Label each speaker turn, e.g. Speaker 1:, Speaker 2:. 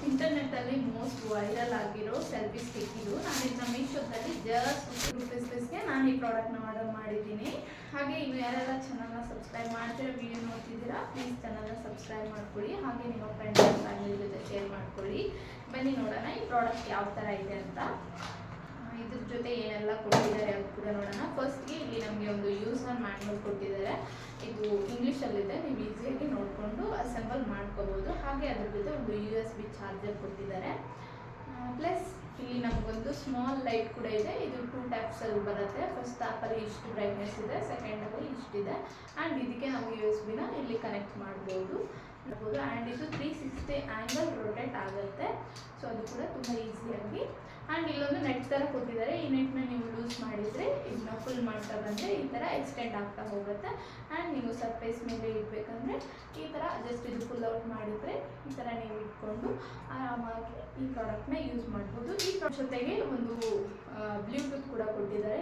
Speaker 1: ಇಂಟರ್ನೆಟ್ಟಲ್ಲಿ most viral ಆಗಿರೋ selfie stick ಇದು. ನಾನು ಇದನ್ನ ಮೀಶೋದಲ್ಲಿ ಜಸ್ಟ್ ₹50ಗೆ ನಾನು ಈ ಪ್ರಾಡಕ್ಟ್ನ ಆರ್ಡರ್ ಮಾಡಿದ್ದೀನಿ. ಹಾಗೆ ಇನ್ನು ಯಾರೆಲ್ಲ ಚಾನಲ್ನ ಸಬ್ಸ್ಕ್ರೈಬ್ ಮಾಡ್ತೀರಾ, ವಿಡಿಯೋ ನೋಡ್ತಿದ್ದೀರಾ, ಪ್ಲೀಸ್ ಚಾನಲ್ನ ಸಬ್ಸ್ಕ್ರೈಬ್ ಮಾಡ್ಕೊಳ್ಳಿ. ಹಾಗೆ ನಿಮ್ಮ ಫ್ರೆಂಡ್ಸ್ ಆ್ಯಂಡ್ ಫ್ಯಾಮಿಲಿ ಜೊತೆ ಶೇರ್ ಮಾಡ್ಕೊಳ್ಳಿ. ಬನ್ನಿ ನೋಡೋಣ ಈ ಪ್ರಾಡಕ್ಟ್ ಯಾವ ಥರ ಇದೆ ಅಂತ. ಇದ್ರ ಜೊತೆ ಏನೆಲ್ಲ ಕೊಟ್ಟಿದ್ದಾರೆ ಅದು ಕೂಡ ನೋಡೋಣ. ಫಸ್ಟ್ಗೆ ಇಲ್ಲಿ ನಮಗೆ ಒಂದು ಯೂಸರ್ ಮ್ಯಾನ್ಯುವಲ್ ಕೊಟ್ಟಿದ್ದಾರೆ. ಇದು ಇಂಗ್ಲೀಷಲ್ಲಿದೆ, ನೀವು ಈಸಿಯಾಗಿ ನೋಡಿಕೊಂಡು ಅಸೆಂಬಲ್ ಮಾಡ್ಕೋಬೋದು. ಹಾಗೆ ಅದ್ರ ಜೊತೆ ಒಂದು USB ಚಾರ್ಜರ್ ಕೊಟ್ಟಿದ್ದಾರೆ. ಪ್ಲಸ್ ಇಲ್ಲಿ ನಮಗೊಂದು ಸ್ಮಾಲ್ ಲೈಟ್ ಕೂಡ ಇದೆ. ಇದು 2 ಟೈಪ್ಸಲ್ಲಿ ಬರುತ್ತೆ. ಫಸ್ಟ್ ಆಪಲ್ಲಿ ಇಷ್ಟು ಬ್ರೈಟ್ನೆಸ್ ಇದೆ, ಸೆಕೆಂಡಲ್ಲಿ ಇಷ್ಟಿದೆ. ಆ್ಯಂಡ್ ಇದಕ್ಕೆ ನಾವು USB ಇಲ್ಲಿ ಕನೆಕ್ಟ್ ಮಾಡ್ಬೋದು. ಆ್ಯಂಡ್ ಇದು 360 ಆ್ಯಂಗಲ್ ರೊಟೇಟ್ ಆಗುತ್ತೆ. ಸೊ ಅದು ಕೂಡ ತುಂಬ ಈಸಿಯಾಗಿ. ಆ್ಯಂಡ್ ಇಲ್ಲೊಂದು ನೆಟ್ ಥರ ಕೊಟ್ಟಿದ್ದಾರೆ. ಈ ನೆಟ್ನ ನೀವು ಲೂಸ್ ಮಾಡಿದರೆ ಇದನ್ನ ಫುಲ್ ಮಾಡ್ತಾ ಬಂದರೆ ಈ ಥರ ಎಕ್ಸ್ಟೆಂಡ್ ಆಗ್ತಾ ಹೋಗುತ್ತೆ. ಆ್ಯಂಡ್ ನೀವು ಸರ್ಫೇಸ್ ಮೇಲೆ ಇಡಬೇಕಂದ್ರೆ ಈ ಥರ ಜಸ್ಟ್ ಇದು ಫುಲ್ ಔಟ್ ಮಾಡಿದರೆ ಈ ಥರ ನೀವು ಇಟ್ಕೊಂಡು ಆರಾಮಾಗಿ ಈ ಪ್ರಾಡಕ್ಟ್ನ ಯೂಸ್ ಮಾಡ್ಬೋದು. ಈ ಜೊತೆಗೆ ಒಂದು ಬ್ಲೂಟೂತ್ ಕೂಡ ಕೊಟ್ಟಿದ್ದಾರೆ.